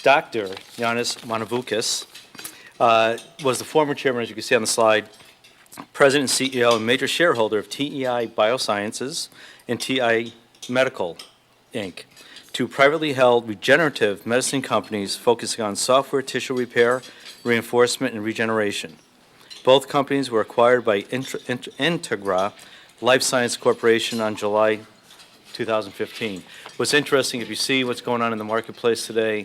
Dr. Yiannis Monovoukas was the former chairman, as you can see on the slide, president and CEO and major shareholder of TEI Biosciences and TEI Medical, Inc., two privately held regenerative medicine companies focusing on software tissue repair, reinforcement, and regeneration. Both companies were acquired by Integra Life Science Corporation on July 2015. What's interesting, if you see what's going on in the marketplace today,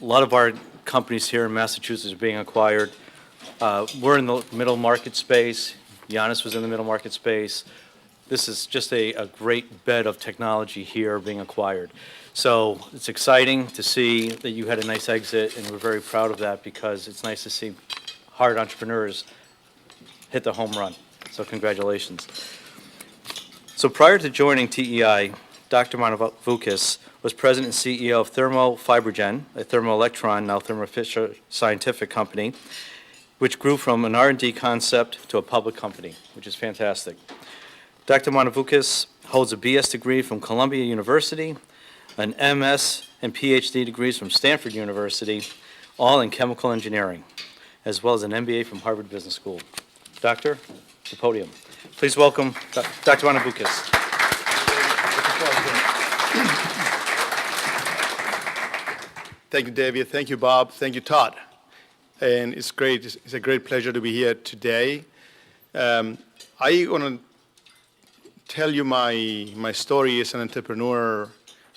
a lot of our companies here in Massachusetts are being acquired. We're in the middle market space. Yiannis was in the middle market space. This is just a great bed of technology here being acquired. So it's exciting to see that you had a nice exit, and we're very proud of that because it's nice to see hard entrepreneurs hit the home run. So congratulations. So prior to joining TEI, Dr. Monovoukas was president and CEO of Thermo Fibrogen, a thermoelectron, now Thermo Fisher Scientific company, which grew from an R&D concept to a public company, which is fantastic. Dr. Monovoukas holds a BS degree from Columbia University, an MS and PhD degrees from Stanford University, all in chemical engineering, as well as an MBA from Harvard Business School. Doctor, the podium. Please welcome Dr. Monovoukas. Thank you, David. Thank you, Bob. Thank you, Todd. And it's great. It's a great pleasure to be here today. I want to tell you my story as an entrepreneur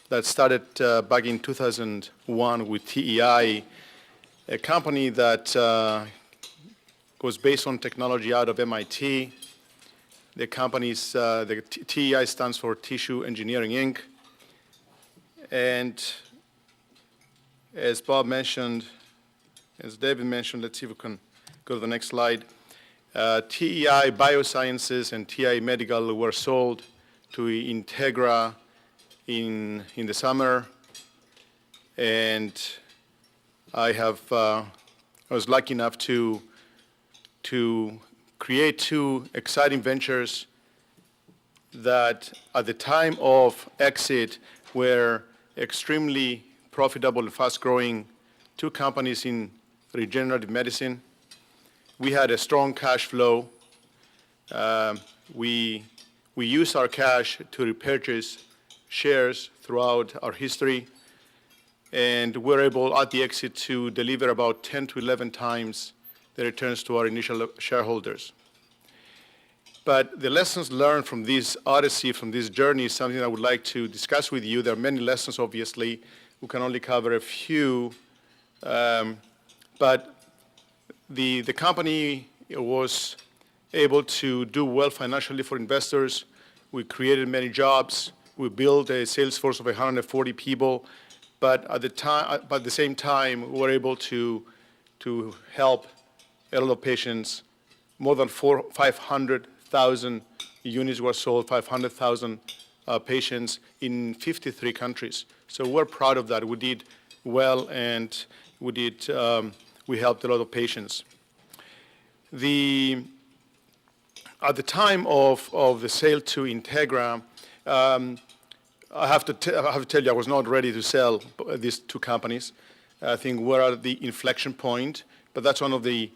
that started back in 2001 with TEI, a company that was based on technology out of MIT. The company's, the TEI stands for Tissue Engineering, Inc. And as Bob mentioned, as David mentioned, let's see if we can go to the next slide. TEI Biosciences and TEI Medical were sold to Integra in the summer, and I was lucky enough to create two exciting ventures that at the time of exit were extremely profitable and fast-growing, two companies in regenerative medicine. We had a strong cash flow. We used our cash to repurchase shares throughout our history, and we're able at the exit to deliver about 10 to 11 times the returns to our initial shareholders. But the lessons learned from this odyssey, from this journey, is something I would like to discuss with you. There are many lessons, obviously. We can only cover a few, but the company was able to do well financially for investors. We created many jobs. We built a sales force of 140 people, but at the same time, we were able to help a lot of patients. More than 500,000 units were sold, 500,000 patients in 53 countries. So we're proud of that. We did well, and we helped a lot of patients. At the time of the sale to Integra, I have to tell you, I was not ready to sell these two companies. I think we're at the inflection point, but that's one of the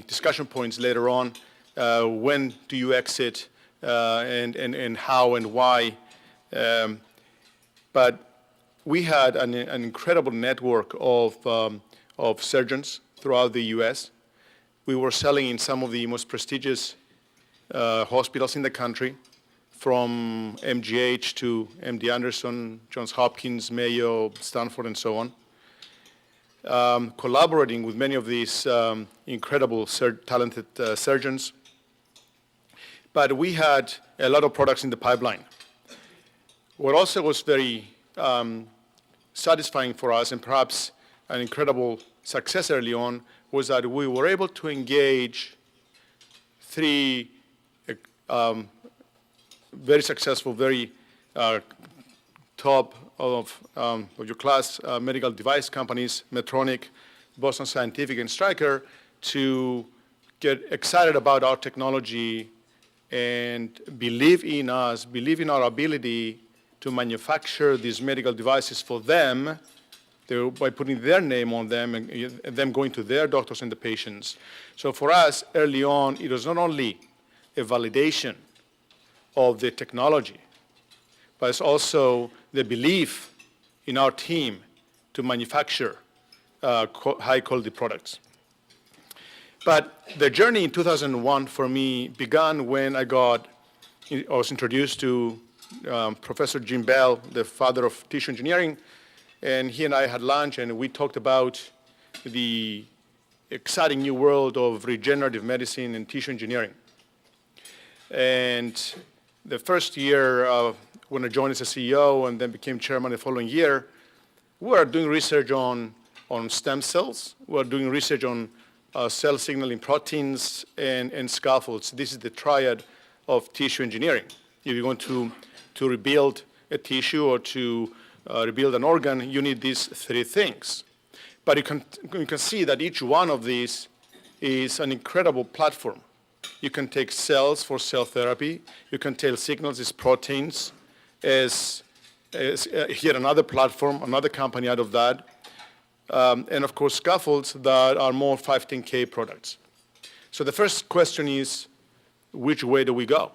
discussion points later on. When do you exit, and how and why? But we had an incredible network of surgeons throughout the U.S. We were selling in some of the most prestigious hospitals in the country, from MGH to MD Anderson, Johns Hopkins, Mayo, Stanford, and so on. Collaborating with many of these incredible, talented surgeons. But we had a lot of products in the pipeline. What also was very satisfying for us, and perhaps an incredible success early on, was that we were able to engage three very successful, very top of your class medical device companies, MEDTRONIC, Boston Scientific, and Stryker, to get excited about our technology and believe in us, believe in our ability to manufacture these medical devices for them by putting their name on them and them going to their doctors and the patients. So for us, early on, it was not only a validation of the technology, but it's also the belief in our team to manufacture high-quality products. But the journey in 2001 for me began when I was introduced to Professor Jim Bell, the father of tissue engineering, and he and I had lunch, and we talked about the exciting new world of regenerative medicine and tissue engineering. And the first year when I joined as a CEO and then became chairman the following year, we were doing research on stem cells. We were doing research on cell signaling proteins and scaffolds. This is the triad of tissue engineering. If you want to rebuild a tissue or to rebuild an organ, you need these three things. But you can see that each one of these is an incredible platform. You can take cells for cell therapy. You can take signals as proteins, as here another platform, another company out of that. And of course, scaffolds that are more 510K products. So the first question is, which way do we go?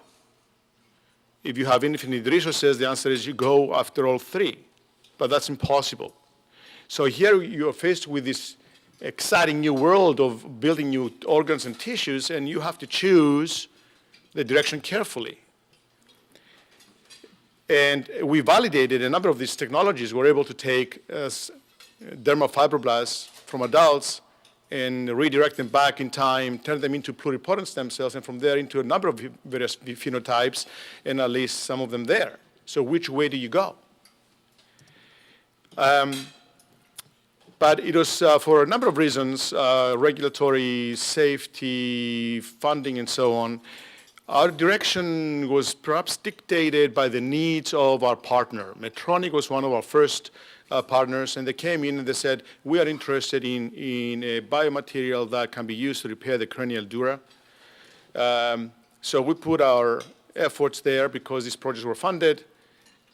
If you have infinite resources, the answer is you go after all three, but that's impossible. So here you are faced with this exciting new world of building new organs and tissues, and you have to choose the direction carefully. And we validated a number of these technologies. We're able to take dermal fibroblasts from adults and redirect them back in time, turn them into pluripotent stem cells, and from there into a number of various phenotypes, and at least some of them there. So which way do you go? But it was for a number of reasons, regulatory, safety, funding, and so on. Our direction was perhaps dictated by the needs of our partner. MEDTRONIC was one of our first partners, and they came in and they said, we are interested in a biomaterial that can be used to repair the cranial dura. So we put our efforts there because these projects were funded,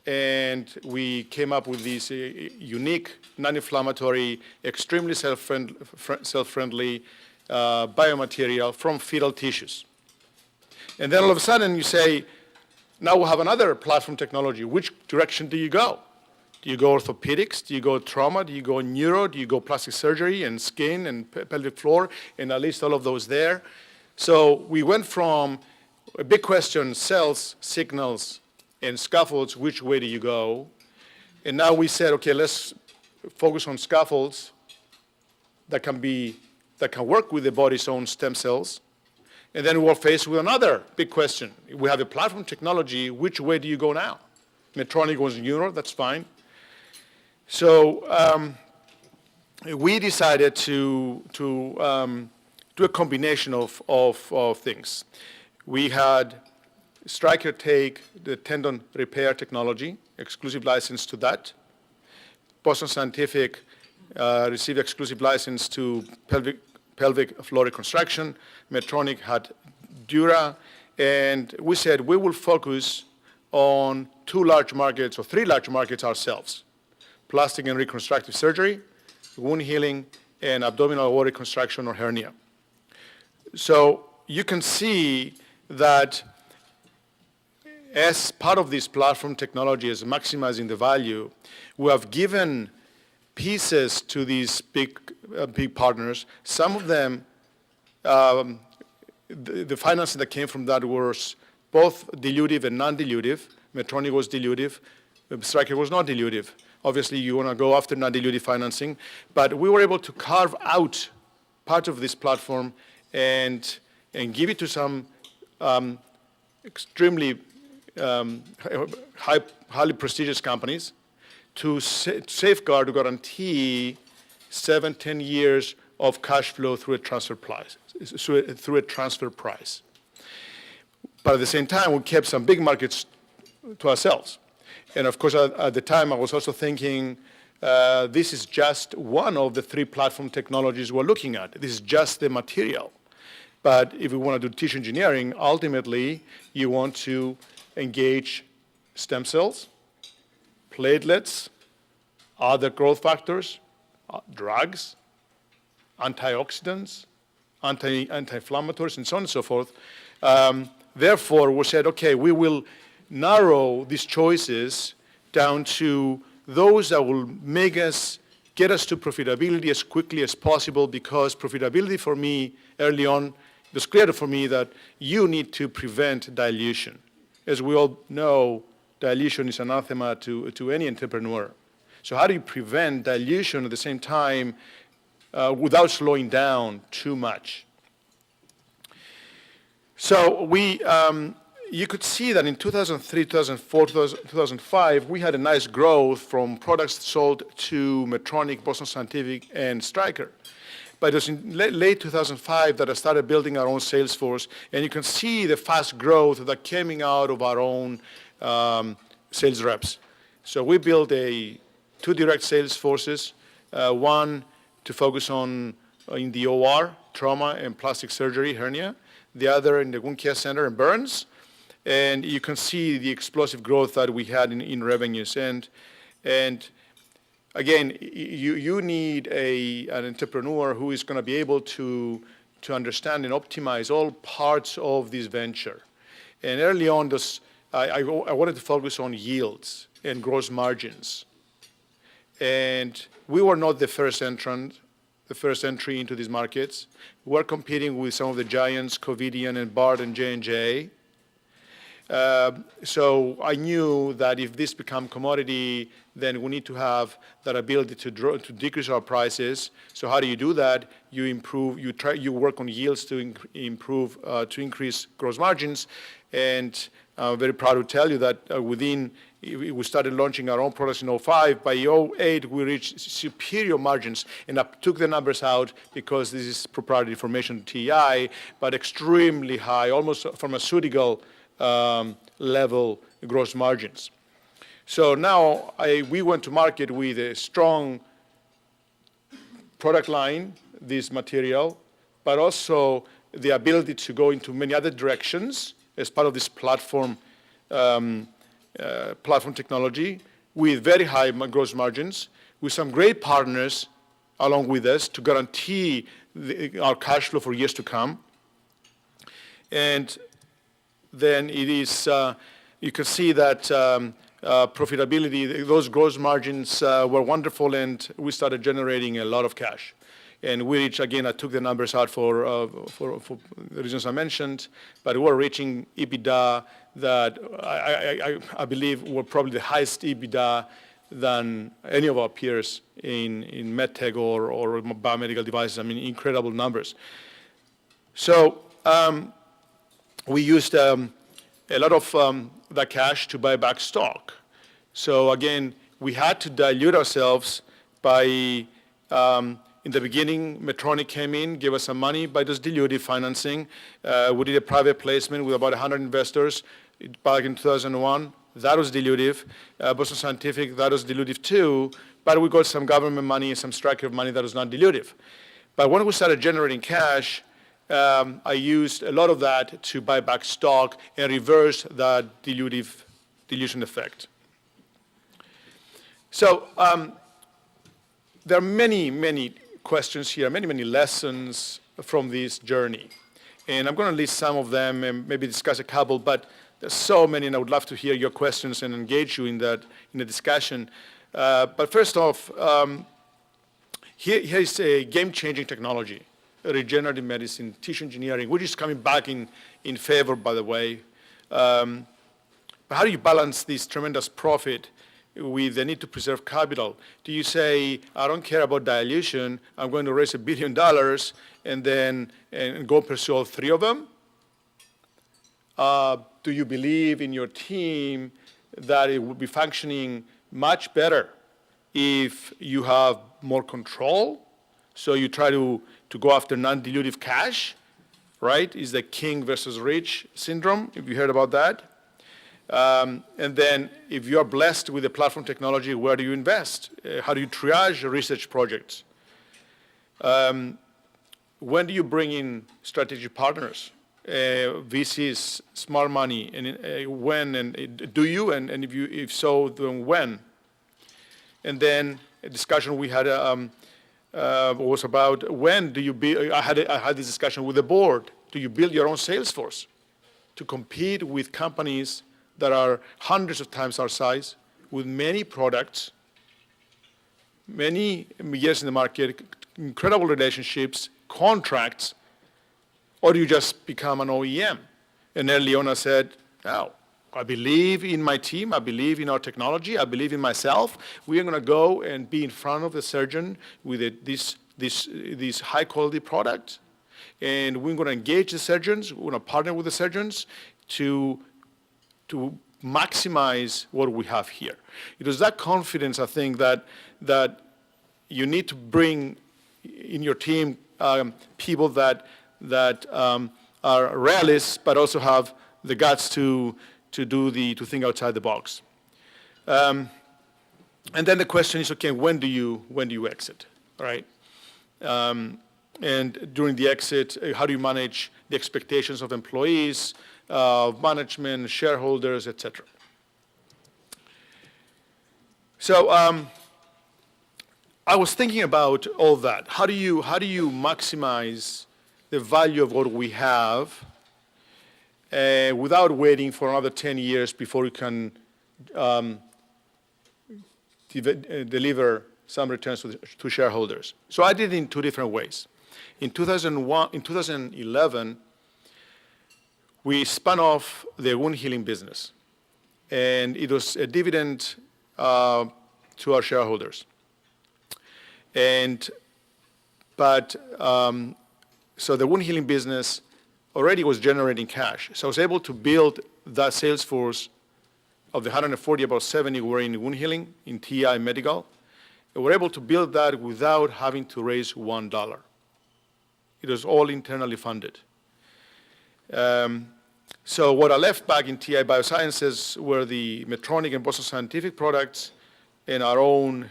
and we came up with this unique, non-inflammatory, extremely self-friendly biomaterial from fetal tissues. And then all of a sudden you say, now we have another platform technology. Which direction do you go? Do you go orthopedics? Do you go trauma? Do you go neuro? Do you go plastic surgery and skin and pelvic floor? And at least all of those there. So we went from a big question, cells, signals, and scaffolds, which way do you go? And now we said, okay, let's focus on scaffolds that can work with the body's own stem cells. And then we're faced with another big question. We have a platform technology, which way do you go now? MEDTRONIC was neuro, that's fine. So we decided to do a combination of things. We had Stryker take the tendon repair technology, exclusive license to that. Boston Scientific received exclusive license to pelvic floor reconstruction. MEDTRONIC had dura, and we said we will focus on three large markets ourselves: plastic and reconstructive surgery, wound healing, and abdominal wall reconstruction or hernia. So you can see that as part of this platform technology, as maximizing the value, we have given pieces to these big partners. Some of them, the financing that came from that was both dilutive and non-dilutive. MEDTRONIC was dilutive. Stryker was not dilutive. Obviously, you want to go after non-dilutive financing. But we were able to carve out part of this platform and give it to some extremely highly prestigious companies to safeguard, to guarantee 7-10 years of cash flow through a transfer price. But at the same time, we kept some big markets to ourselves. And of course, at the time, I was also thinking, this is just one of the three platform technologies we're looking at. This is just the material. But if we want to do tissue engineering, ultimately, you want to engage stem cells, platelets, other growth factors, drugs, antioxidants, anti-inflammatories, and so on and so forth. Therefore, we said, okay, we will narrow these choices down to those that will get us to profitability as quickly as possible, because profitability for me early on, it was clear for me that you need to prevent dilution. As we all know, dilution is anathema to any entrepreneur. So how do you prevent dilution at the same time without slowing down too much? So you could see that in 2003, 2004, 2005, we had a nice growth from products sold to Medtronic, Boston Scientific, and Stryker. But it was in late 2005 that I started building our own sales force, and you can see the fast growth that came out of our own sales reps. So we built two direct sales forces, one to focus in the OR, trauma and plastic surgery, hernia, the other in the wound care center and burns. And you can see the explosive growth that we had in revenues. And again, you need an entrepreneur who is going to be able to understand and optimize all parts of this venture. And early on, I wanted to focus on yields and gross margins. And we were not the first entry into these markets. We were competing with some of the giants, Covidien and Bard and J&J. So I knew that if this become commodity, then we need to have that ability to decrease our prices. So how do you do that? You work on yields to increase gross margins. And I'm very proud to tell you that we started launching our own products in 2005. By 2008, we reached superior margins. And I took the numbers out because this is proprietary information to TEI, but extremely high, almost pharmaceutical level gross margins. So now we went to market with a strong product line, this material, but also the ability to go into many other directions as part of this platform technology with very high gross margins, with some great partners along with us to guarantee our cash flow for years to come. And then it is, you can see that profitability, those gross margins were wonderful, and we started generating a lot of cash. And we reached, again, I took the numbers out for the reasons I mentioned, but we were reaching EBITDA that I believe were probably the highest EBITDA than any of our peers in medtech or biomedical devices. I mean, incredible numbers. So we used a lot of that cash to buy back stock. So again, we had to dilute ourselves by, in the beginning, Medtronic came in, gave us some money by this dilutive financing. We did a private placement with about 100 investors back in 2001. That was dilutive. Boston Scientific, that was dilutive too. But we got some government money and some Stryker money that was not dilutive. But when we started generating cash, I used a lot of that to buy back stock and reverse that dilution effect. So there are many, many questions here, many, many lessons from this journey. And I'm going to list some of them and maybe discuss a couple, but there's so many, and I would love to hear your questions and engage you in the discussion. But first off, here is a game-changing technology, regenerative medicine, tissue engineering, which is coming back in favor, by the way. But how do you balance this tremendous profit with the need to preserve capital? Do you say, I don't care about dilution, I'm going to raise $1 billion and go pursue all three of them? Do you believe in your team that it would be functioning much better if you have more control? So you try to go after non-dilutive cash, right? Is the king versus rich syndrome, if you heard about that. And then if you're blessed with the platform technology, where do you invest? How do you triage research projects? When do you bring in strategic partners? VCs, smart money, and when, and do you, and if so, then when? And then a discussion we had was about when do you build, I had this discussion with the board, do you build your own sales force to compete with companies that are hundreds of times our size, with many products, many years in the market, incredible relationships, contracts, or do you just become an OEM? And early on I said, no, I believe in my team, I believe in our technology, I believe in myself. We are going to go and be in front of the surgeon with this high quality product, and we're going to engage the surgeons, we're going to partner with the surgeons to maximize what we have here. It was that confidence, I think, that you need to bring in your team people that are realists, but also have the guts to think outside the box. And then the question is, okay, when do you exit, right? And during the exit, how do you manage the expectations of employees, management, shareholders, et cetera? So I was thinking about all that. How do you maximize the value of what we have without waiting for another 10 years before you can deliver some returns to shareholders? So I did it in two different ways. In 2011, we spun off the wound healing business, and it was a dividend to our shareholders. So the wound healing business already was generating cash. So I was able to build that sales force of the 140, about 70 were in wound healing in TEI Medical. And we're able to build that without having to raise $1. It was all internally funded. So what I left back in TEI Biosciences were the MEDTRONIC and Boston Scientific products and our own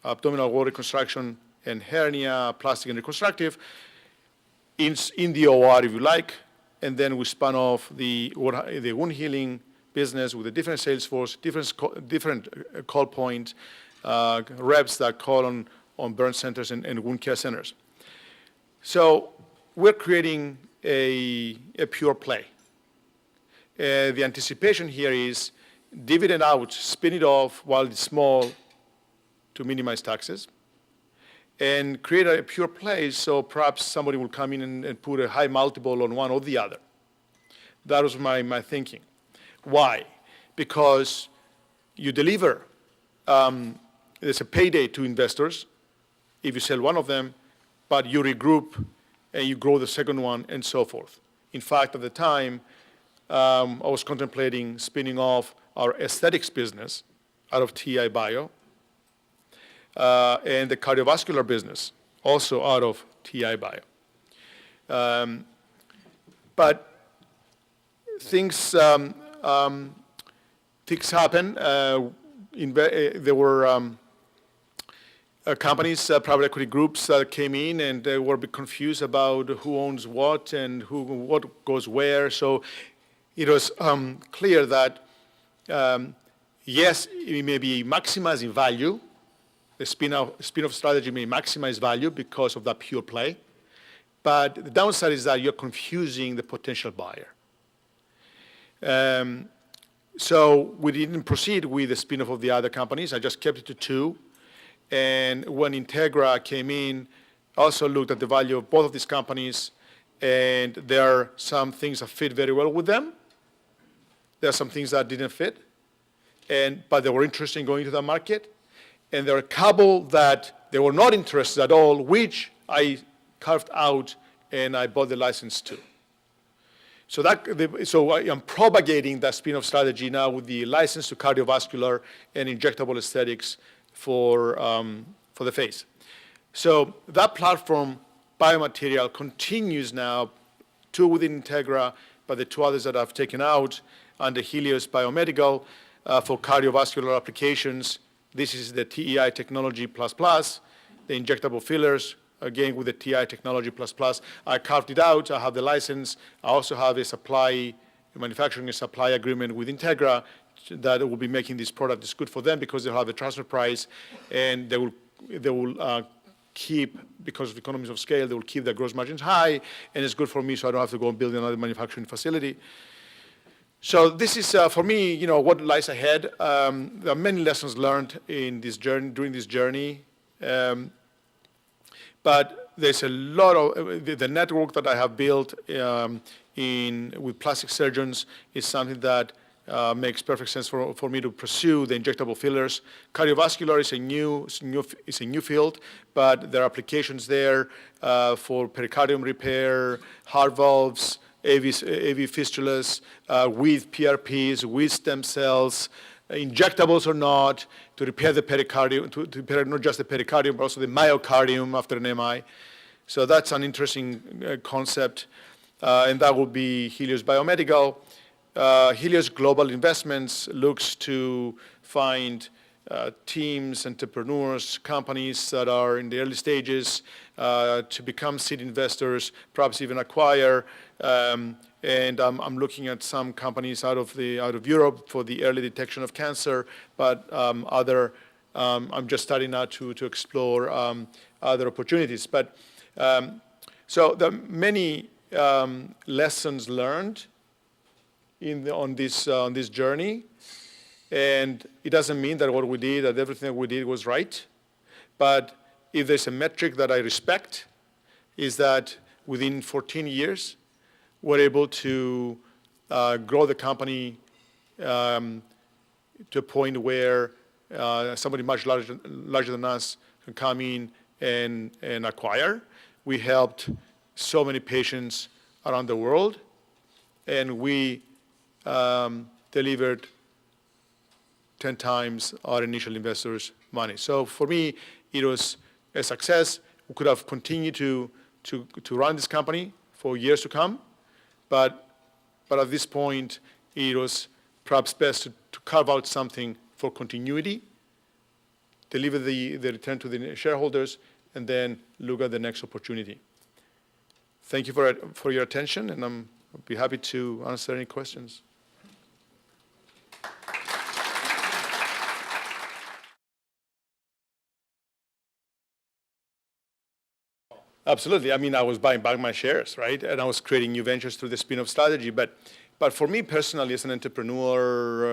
abdominal wall reconstruction and hernia, plastic and reconstructive in the OR, if you like. And then we spun off the wound healing business with a different sales force, different call point, reps that call on burn centers and wound care centers. So we're creating a pure play. The anticipation here is dividend out, spin it off while it's small to minimize taxes, and create a pure play so perhaps somebody will come in and put a high multiple on one or the other. That was my thinking. Why? Because you deliver, there's a payday to investors if you sell one of them, but you regroup and you grow the second one and so forth. In fact, at the time, I was contemplating spinning off our aesthetics business out of TEI Bio, and the cardiovascular business also out of TEI Bio. But things happen. There were companies, private equity groups that came in, and they were a bit confused about who owns what and what goes where. So it was clear that, yes, it may be maximizing value. The spin-off strategy may maximize value because of that pure play. But the downside is that you're confusing the potential buyer. So we didn't proceed with the spin-off of the other companies. I just kept it to two. And when Integra came in, I also looked at the value of both of these companies, and there are some things that fit very well with them. There are some things that didn't fit, but they were interested in going to the market. And there are a couple that they were not interested at all, which I carved out and I bought the license to. So I am propagating that spin-off strategy now with the license to cardiovascular and injectable aesthetics for the face. So that platform, biomaterial, continues now, two within Integra, but the two others that I've taken out under Helios Biomedical for cardiovascular applications. This is the TEI Technology++, the injectable fillers, again with the TEI Technology++. I carved it out. I have the license. I also have a manufacturing and supply agreement with Integra that will be making this product. It's good for them because they'll have a transfer price, and they will keep, because of economies of scale, they will keep their gross margins high, and it's good for me so I don't have to go and build another manufacturing facility. So this is, for me, what lies ahead. There are many lessons learned in this journey, during this journey. But there's a lot of, the network that I have built with plastic surgeons is something that makes perfect sense for me to pursue the injectable fillers. Cardiovascular is a new field, but there are applications there for pericardium repair, heart valves, AV fistulas, with PRPs, with stem cells, injectables or not, to repair the pericardium, to repair not just the pericardium, but also the myocardium after an MI. So that's an interesting concept, and that will be Helios Biomedical. Helios Global Investments looks to find teams, entrepreneurs, companies that are in the early stages to become seed investors, perhaps even acquire. And I'm looking at some companies out of Europe for the early detection of cancer, but I'm just starting now to explore other opportunities. But so there are many lessons learned on this journey, and it doesn't mean that what we did, that everything that we did was right. But if there's a metric that I respect, is that within 14 years, we're able to grow the company to a point where somebody much larger than us can come in and acquire. We helped so many patients around the world, and we delivered 10 times our initial investors' money. So for me, it was a success. We could have continued to run this company for years to come, but at this point, it was perhaps best to carve out something for continuity, deliver the return to the shareholders, and then look at the next opportunity. Thank you for your attention, and I'll be happy to answer any questions. Absolutely. I mean, I was buying back my shares, right? And I was creating new ventures through the spin-off strategy. But for me personally, as an entrepreneur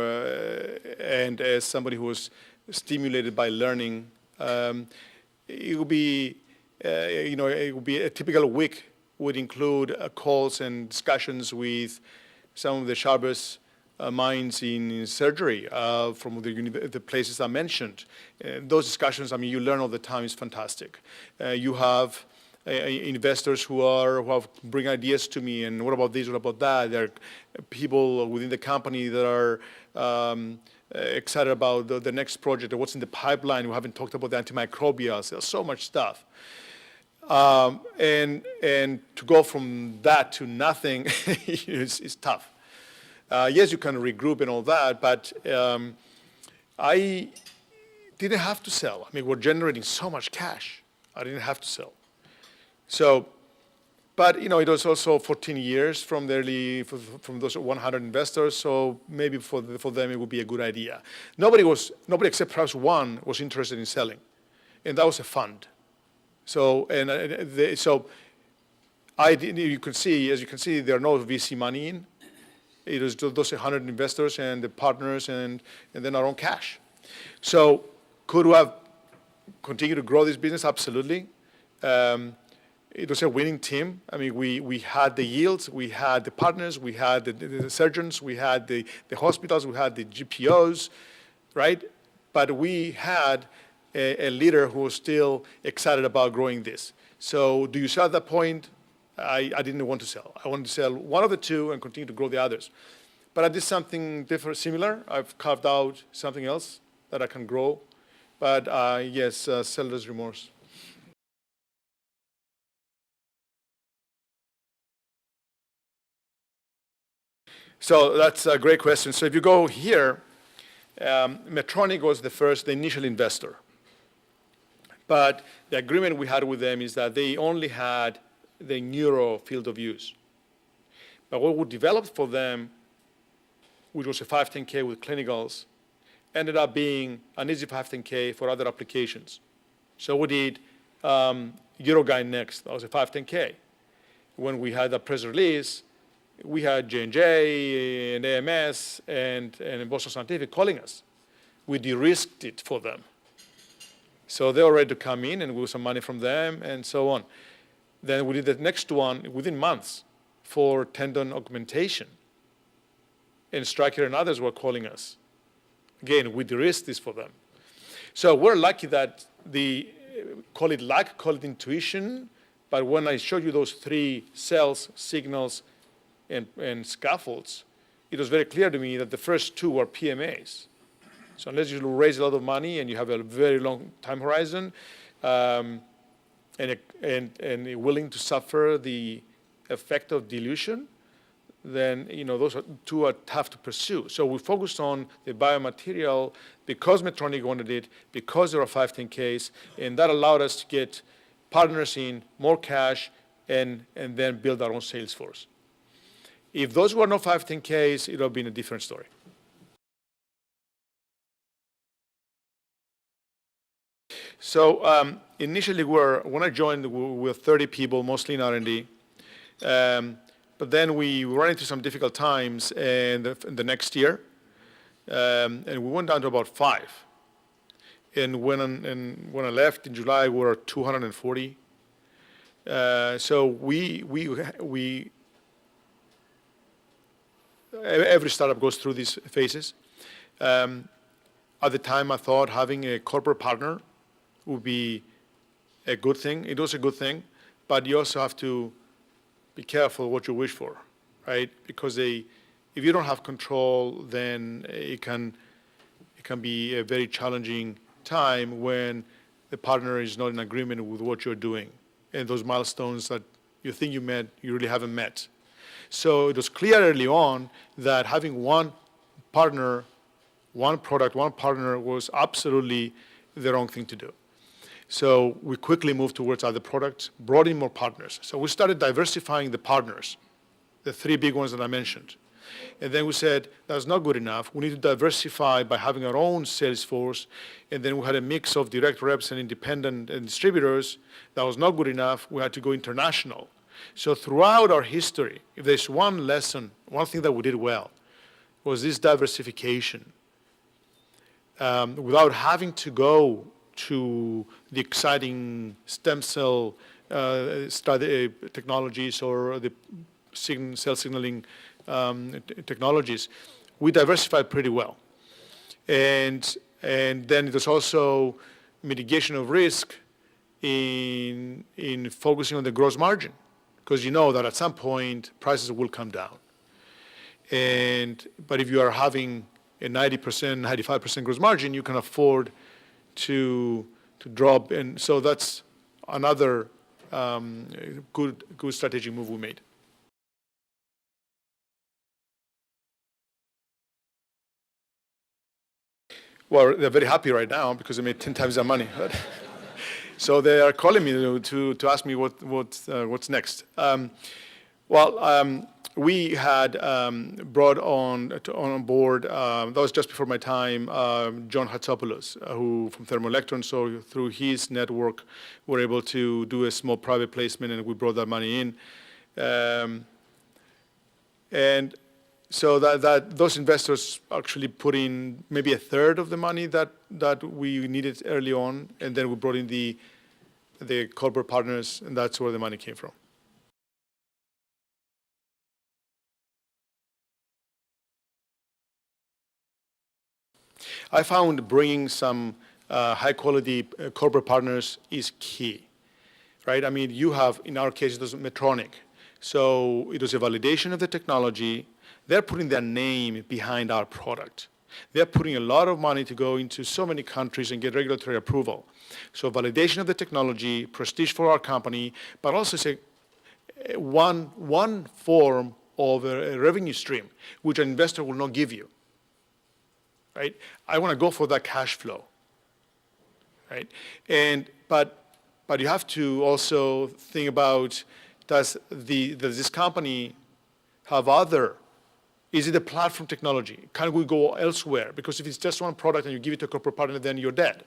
and as somebody who was stimulated by learning, it would be, it would be a typical week would include calls and discussions with some of the sharpest minds in surgery from the places I mentioned. Those discussions, I mean, you learn all the time. It's fantastic. You have investors who bring ideas to me, and what about this, what about that? There are people within the company that are excited about the next project or what's in the pipeline. We haven't talked about the antimicrobials. There's so much stuff. And to go from that to nothing is tough. Yes, you can regroup and all that, but I didn't have to sell. I mean, we're generating so much cash. I didn't have to sell. So, but it was also 14 years from from those 100 investors. So maybe for them it would be a good idea. Nobody except perhaps one was interested in selling, and that was a fund. So as you can see, there are no VC money in. It was those 100 investors and the partners and then our own cash. So could we have continued to grow this business? Absolutely. It was a winning team. I mean, we had the yields, we had the partners, we had the surgeons, we had the hospitals, we had the GPOs, right? But we had a leader who was still excited about growing this. So do you sell at that point? I didn't want to sell. I wanted to sell one of the two and continue to grow the others. But I did something different, similar. I've carved out something else that I can grow. But yes, seller's remorse. So that's a great question. So if you go here, MEDTRONIC was the initial investor. But the agreement we had with them is that they only had the neuro field of use. But what we developed for them, which was a 510K with clinicals, ended up being an easy 510K for other applications. So we did Euroguy next. That was a 510K. When we had that press release, we had J&J and AMS and Boston Scientific calling us. We de-risked it for them. So they were ready to come in, and we got some money from them, and so on. Then we did the next one within months for tendon augmentation. And Stryker and others were calling us. Again, we de-risked this for them. So we're lucky that call it luck, call it intuition, but when I showed you those three cells, signals, and scaffolds, it was very clear to me that the first two were PMAs. So unless you raise a lot of money and you have a very long time horizon, and willing to suffer the effect of dilution, then those two are tough to pursue. So we focused on the biomaterial because Medtronic wanted it, because there are 510Ks, and that allowed us to get partners in, more cash, and then build our own sales force. If those were no 510Ks, it would have been a different story. So initially, when I joined, we were 30 people, mostly in R&D. But then we ran into some difficult times in the next year, and we went down to about 5. And when I left in July, we were 240. So every startup goes through these phases. At the time, I thought having a corporate partner would be a good thing. It was a good thing, but you also have to be careful what you wish for, right? Because if you don't have control, then it can be a very challenging time when the partner is not in agreement with what you're doing, and those milestones that you think you met, you really haven't met. So it was clear early on that having one partner, one product, one partner was absolutely the wrong thing to do. So we quickly moved towards other products, brought in more partners. So we started diversifying the partners, the 3 big ones that I mentioned. And then we said, that's not good enough. We need to diversify by having our own sales force. And then we had a mix of direct reps and independent and distributors. That was not good enough. We had to go international. So throughout our history, if there's one lesson, one thing that we did well, was this diversification. Without having to go to the exciting stem cell technologies or the cell signaling technologies, we diversified pretty well. And then there's also mitigation of risk in focusing on the gross margin, because you know that at some point prices will come down. But if you are having a 90%, 95% gross margin, you can afford to drop. And so that's another good strategic move we made. Well, they're very happy right now because they made 10 times their money. So they are calling me to ask me what's next. We had brought on board, that was just before my time, John Hatsopoulos, who from Thermoelectron. So through his network, we're able to do a small private placement, and we brought that money in. And so that those investors actually put in maybe a third of the money that we needed early on, and then we brought in the corporate partners, and that's where the money came from. I found bringing some high-quality corporate partners is key, right? I mean, you have, in our case, it was MEDTRONIC. So it was a validation of the technology. They're putting their name behind our product. They're putting a lot of money to go into so many countries and get regulatory approval. So validation of the technology, prestige for our company, but also say one form of a revenue stream, which an investor will not give you. Right? I want to go for that cash flow, right? But you have to also think about, does this company have other? Is it a platform technology? Can we go elsewhere? Because if it's just one product and you give it to a corporate partner, then you're dead.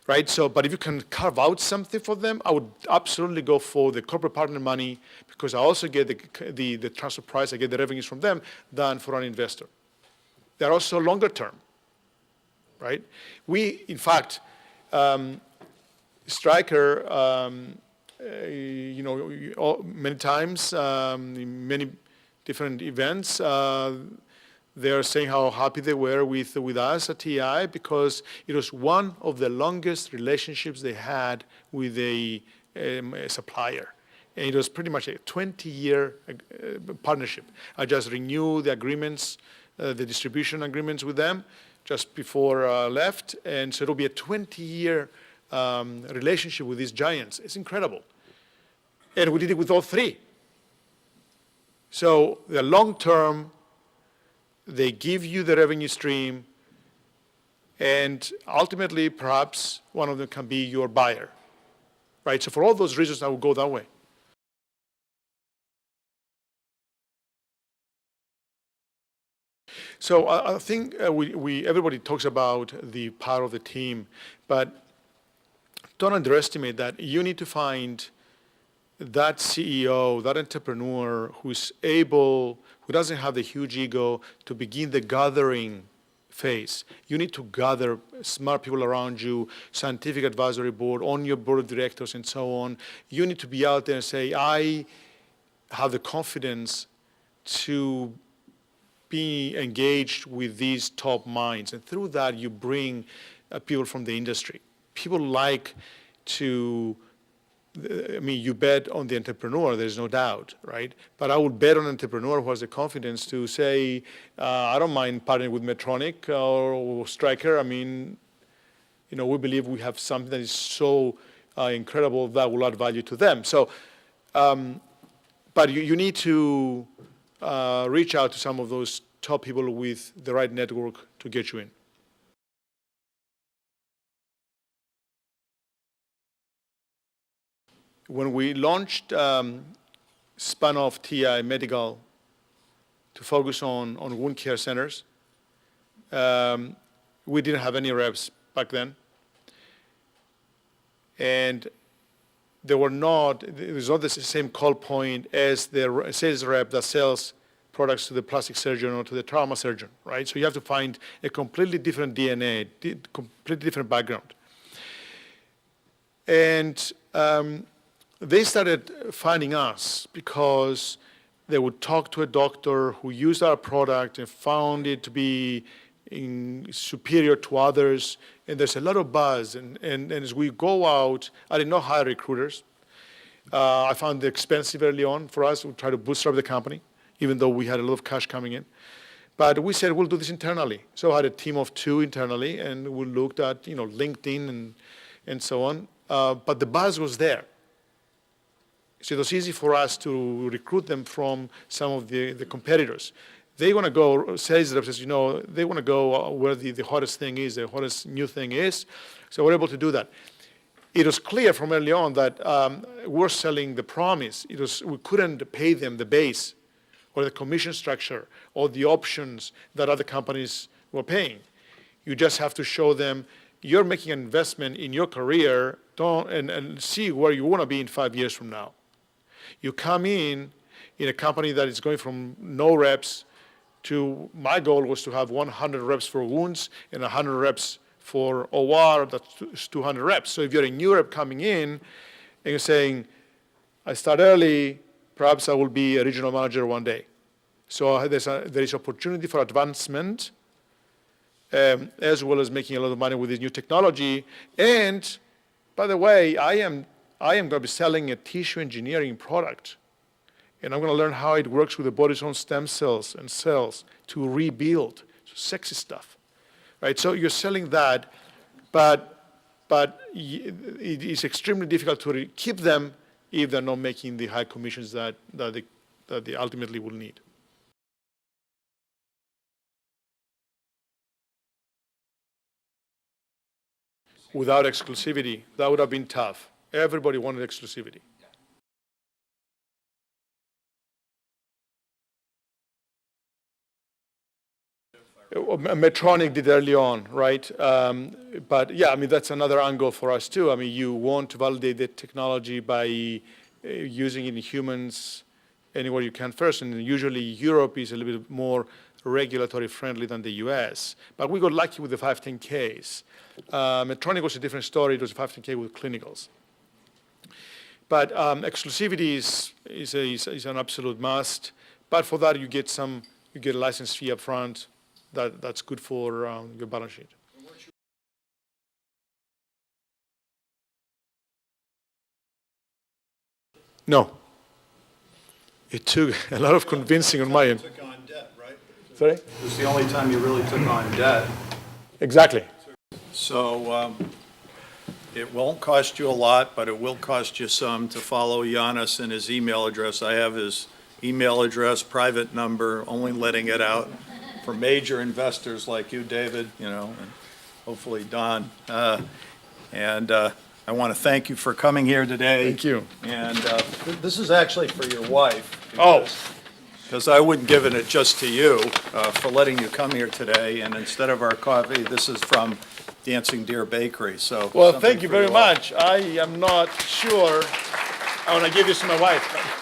right? So, but if you can carve out something for them, I would absolutely go for the corporate partner money because I also get the transfer price, I get the revenues from them, than for an investor. They're also longer term, right? We, in fact, Stryker, many times, in many different events, they're saying how happy they were with us at TEI because it was one of the longest relationships they had with a supplier. And it was pretty much a 20-year partnership. I just renewed the agreements, the distribution agreements with them just before I left. And so it'll be a 20-year relationship with these giants. It's incredible. And we did it with all three. So the long-term, they give you the revenue stream, and ultimately, perhaps one of them can be your buyer, right? So for all those reasons, I would go that way. So I think everybody talks about the power of the team, but don't underestimate that. You need to find that CEO, that entrepreneur who's able, who doesn't have the huge ego to begin the gathering phase. You need to gather smart people around you, scientific advisory board, on your board of directors and so on. You need to be out there and say, I have the confidence to be engaged with these top minds. And through that, you bring people from the industry. People like to, I mean, you bet on the entrepreneur, there's no doubt, right? But I would bet on an entrepreneur who has the confidence to say, I don't mind partnering with MEDTRONIC or Stryker. I mean, we believe we have something that is so incredible that will add value to them. So, but you need to reach out to some of those top people with the right network to get you in. When we launched Spinoff TEI Medical to focus on wound care centers, we didn't have any reps back then. And it was not the same call point as the sales rep that sells products to the plastic surgeon or to the trauma surgeon, right? So you have to find a completely different DNA, completely different background. And they started finding us because they would talk to a doctor who used our product and found it to be superior to others, and there's a lot of buzz. And as we go out, I did not hire recruiters. I found it expensive early on for us. We tried to bootstrap the company, even though we had a lot of cash coming in. But we said, we'll do this internally. So I had a team of 2 internally, and we looked at LinkedIn and so on. But the buzz was there. So it was easy for us to recruit them from some of the competitors. They want to go, sales reps, as you know, they want to go where the hottest thing is, the hottest new thing is. So we're able to do that. It was clear from early on that we're selling the promise. We couldn't pay them the base or the commission structure or the options that other companies were paying. You just have to show them you're making an investment in your career and see where you want to be in 5 years from now. You come in a company that is going from no reps to, my goal was to have 100 reps for wounds and 100 reps for OR, that's 200 reps. So if you're a new rep coming in and you're saying, I start early, perhaps I will be a regional manager one day. So there is opportunity for advancement, as well as making a lot of money with this new technology. And by the way, I am going to be selling a tissue engineering product. And I'm going to learn how it works with the body's own stem cells and cells to rebuild. So sexy stuff, right? So you're selling that, but it is extremely difficult to keep them if they're not making the high commissions that they ultimately will need. Without exclusivity, that would have been tough. Everybody wanted exclusivity. MEDTRONIC did early on, right? But yeah, I mean, that's another angle for us too. I mean, you want to validate the technology by using it in humans anywhere you can first. And usually Europe is a little bit more regulatory friendly than the US. But we got lucky with the 510Ks. MEDTRONIC was a different story. It was a 510K with clinicals. But exclusivity is an absolute must. But for that, you get a license fee up front. That's good for your balance sheet. No. It took a lot of convincing on my end. Took on debt, right? Sorry? It was the only time you really took on debt. Exactly. So it won't cost you a lot, but it will cost you some to follow Yiannis and his email address. I have his email address, private number, only letting it out for major investors like you, David, and hopefully Don. And I want to thank you for coming here today. Thank you. And this is actually for your wife. Oh. Because I wouldn't give it just to you for letting you come here today. And instead of our coffee, this is from Dancing Deer Bakery. So Well, something thank you for very all. much. I am not sure I want to give this to my wife.